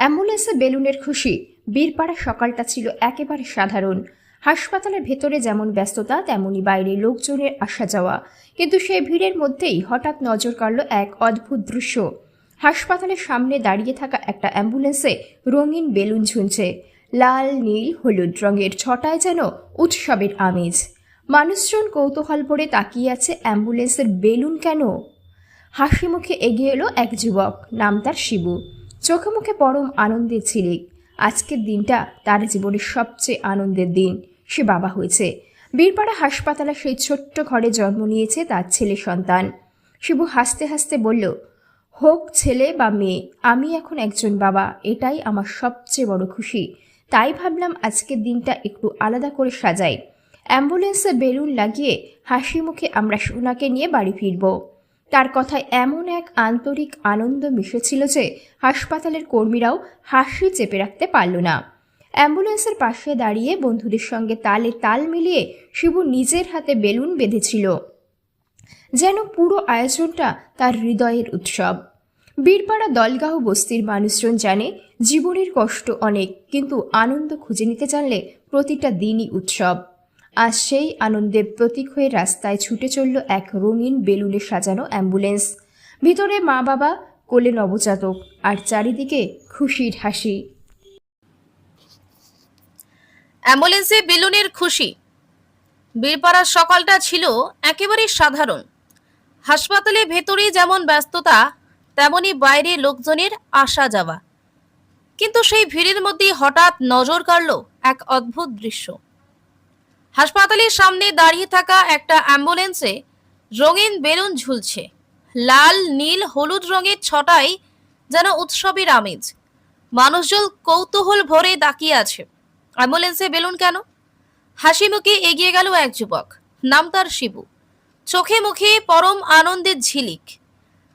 অ্যাম্বুলেন্সে বেলুনের খুশি। বীরপাড়া সকালটা ছিল একেবারে সাধারণ। হাসপাতালের ভেতরে যেমন ব্যস্ততা, তেমনি বাইরে লোকজনের আসা যাওয়া। কিন্তু সেই ভিড়ের মধ্যেই হঠাৎ নজর কাড়ল এক অদ্ভুত দৃশ্য। হাসপাতালের সামনে দাঁড়িয়ে থাকা একটা অ্যাম্বুলেন্সে রঙিন বেলুন ঝুলছে। লাল, নীল, হলুদ রঙের ছটায় যেন উৎসবের আমেজ। মানুষজন কৌতূহল ভরে তাকিয়ে আছে অ্যাম্বুলেন্সের বেলুন কেন। হাসি মুখে এগিয়ে এলো এক যুবক, নাম তার শিবু। চোখে মুখে পরম আনন্দের ঝিলিক। আজকের দিনটা তার জীবনের সবচেয়ে আনন্দের দিন। সে বাবা হয়েছে। বীরপাড়া হাসপাতালে সেই ছোট্ট ঘরে জন্ম নিয়েছে তার ছেলে সন্তান। শিবু হাসতে হাসতে বলল, হোক ছেলে বা মেয়ে, আমি এখন একজন বাবা, এটাই আমার সবচেয়ে বড় খুশি। তাই ভাবলাম আজকের দিনটা একটু আলাদা করে সাজাই। অ্যাম্বুলেন্সে বেলুন লাগিয়ে হাসি মুখে আমরা সোনাকে নিয়ে বাড়ি ফিরব। তার কথায় এমন এক আন্তরিক আনন্দ মিশেছিল যে হাসপাতালের কর্মীরাও হাসি চেপে রাখতে পারল না। অ্যাম্বুলেন্সের পাশে দাঁড়িয়ে বন্ধুদের সঙ্গে তালে তাল মিলিয়ে শিবু নিজের হাতে বেলুন বেঁধেছিল, যেন পুরো আয়োজনটা তার হৃদয়ের উৎসব। বীরপাড়া দলগাঁও বস্তির মানুষজন জানে জীবনের কষ্ট অনেক, কিন্তু আনন্দ খুঁজে নিতে জানলে প্রতিটা দিনই উৎসব। আজ সেই আনন্দের প্রতীক হয়ে রাস্তায় ছুটে চলল এক রঙিন বেলুনে সাজানো অ্যাম্বুলেন্স। ভিতরে মা বাবা, কোলে নবজাতক, আর চারিদিকে খুশির হাসি। অ্যাম্বুলেন্সে বেলুনের খুশি। বীরপাড়ার সকালটা ছিল একেবারে সাধারণ। হাসপাতালে ভেতরে যেমন ব্যস্ততা, তেমনি বাইরে লোকজনের আসা যাওয়া। কিন্তু সেই ভিড়ের মধ্যে হঠাৎ নজর কাড়ল এক অদ্ভুত দৃশ্য। হাসপাতালের সামনে দাঁড়িয়ে থাকা একটা অ্যাম্বুলেন্সে রঙিন বেলুন ঝুলছে। লাল, নীল, হলুদ রঙের ছটায় যেন উৎসবের আমেজ। মানুষজন কৌতূহল ভরে তাকিয়ে আছে, অ্যাম্বুলেন্সে বেলুন কেন। হাসি মুখে এগিয়ে গেল এক যুবক, নাম তার শিবু। চোখে মুখে পরম আনন্দের ঝিলিক।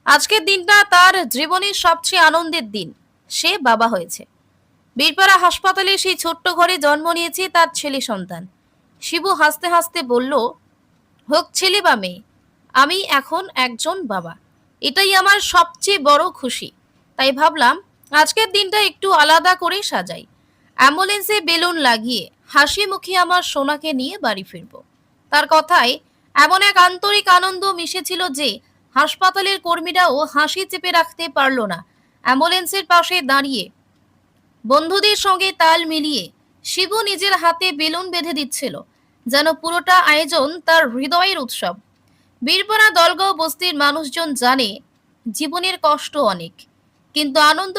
আজকের দিনটা তার জীবনের সবচেয়ে আনন্দের দিন। সে বাবা হয়েছে। বীরপাড়া হাসপাতালে সেই ছোট্ট ঘরে জন্ম নিয়েছে তার ছেলে সন্তান। শিবু হাসতে হাসতে বলল, হোক ছেলে বা মেয়ে, আমি এখন একজন বাবা, এটাই আমার সবচেয়ে বড় খুশি। তাই ভাবলাম আজকের দিনটা একটু আলাদা করে সাজাই। অ্যাম্বুলেন্সে বেলুন লাগিয়ে হাসি মুখে আমার সোনাকে নিয়ে বাড়ি ফিরব। তার কথায় এমন এক আন্তরিক আনন্দ মিশেছিল যে হাসপাতালের কর্মীরাও হাসি চেপে রাখতে পারল না। অ্যাম্বুলেন্সের পাশে দাঁড়িয়ে বন্ধুদের সঙ্গে তাল মিলিয়ে শিবু নিজের হাতে বেলুন বেঁধে দিচ্ছিল, যেন পুরোটা আয়োজন তার হৃদয়ের উৎসব। বীরপাড়া দলগাঁও বস্তির মানুষজন জানে জীবনের কষ্ট অনেক, কিন্তু আনন্দ